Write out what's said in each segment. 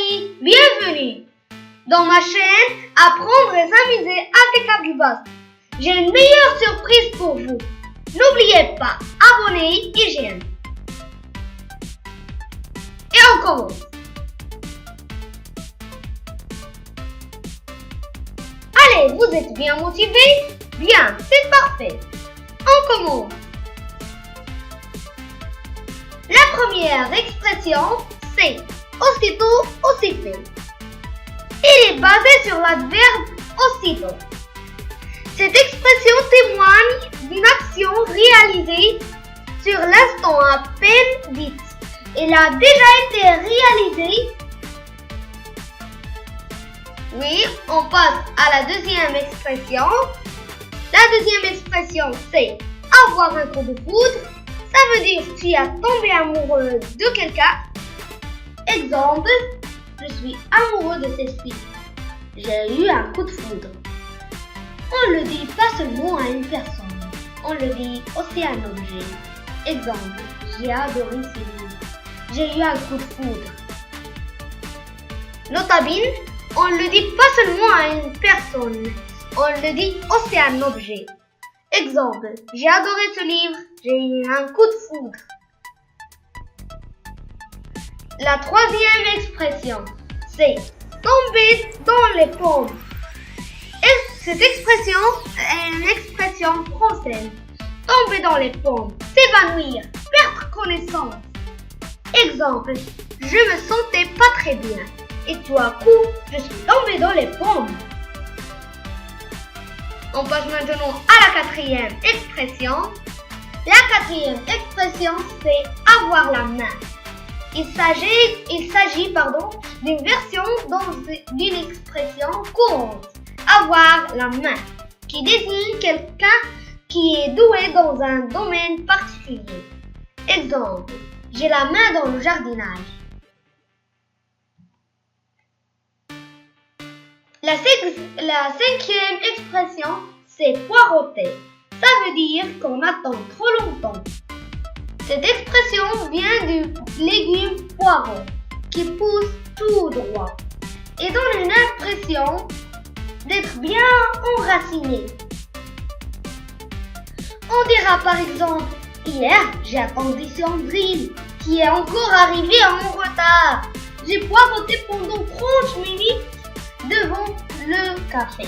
amis, bienvenue dans ma chaîne Apprendre et s'amuser avec Abdulbast. J'ai une meilleure surprise pour vous. N'oubliez pas, abonnez et j'aime. Et on commence. Allez, vous êtes bien motivés? Bien, c'est parfait. On commence. La première expression, c'est aussitôt, aussitôt. Elle est basée sur l'adverbe aussitôt. Cette expression témoigne d'une action réalisée sur l'instant à peine dite. Elle a déjà été réalisée. Oui, on passe à la deuxième expression. La deuxième expression, c'est avoir un coup de foudre. Ça veut dire que tu as tombé amoureux de quelqu'un. Exemple, je suis amoureux de cette fille. J'ai eu un coup de foudre. On le dit pas seulement à une personne, on le dit aussi à un objet. Exemple, j'ai adoré ce livre. J'ai eu un coup de foudre. Notabile, on le dit pas seulement à une personne, on le dit aussi à un objet. Exemple, j'ai adoré ce livre, j'ai eu un coup de foudre. La troisième expression, c'est tomber dans les pommes. Et cette expression est une expression française. Tomber dans les pommes, s'évanouir, perdre connaissance. Exemple, je me sentais pas très bien et tout à coup, je suis tombé dans les pommes. On passe maintenant à la quatrième expression. La quatrième expression, c'est avoir la main. Il s'agit d'une version d'une expression courante, avoir la main, qui désigne quelqu'un qui est doué dans un domaine particulier. Exemple, j'ai la main dans le jardinage. La cinquième expression, c'est poireauter. Ça veut dire qu'on attend trop longtemps. Cette expression vient du légume poireau qui pousse tout droit et donne une impression d'être bien enraciné. On dira par exemple, hier j'ai attendu Sandrine qui est encore arrivée en retard. J'ai poireauté pendant 30 minutes devant le café.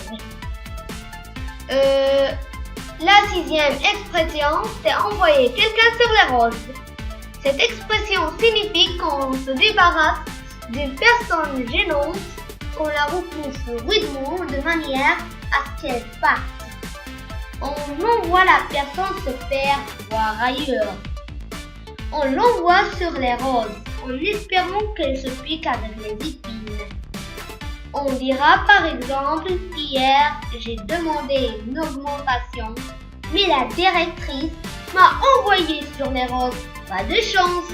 La sixième expression, c'est envoyer quelqu'un sur les roses. Cette expression signifie qu'on se débarrasse d'une personne gênante, qu'on la repousse rudement de manière à ce qu'elle parte. On envoie la personne se perdre, voire ailleurs. On l'envoie sur les roses, en espérant qu'elle se pique avec les épines. On dira par exemple, hier j'ai demandé une augmentation, mais la directrice m'a envoyé sur les roses. Pas de chance,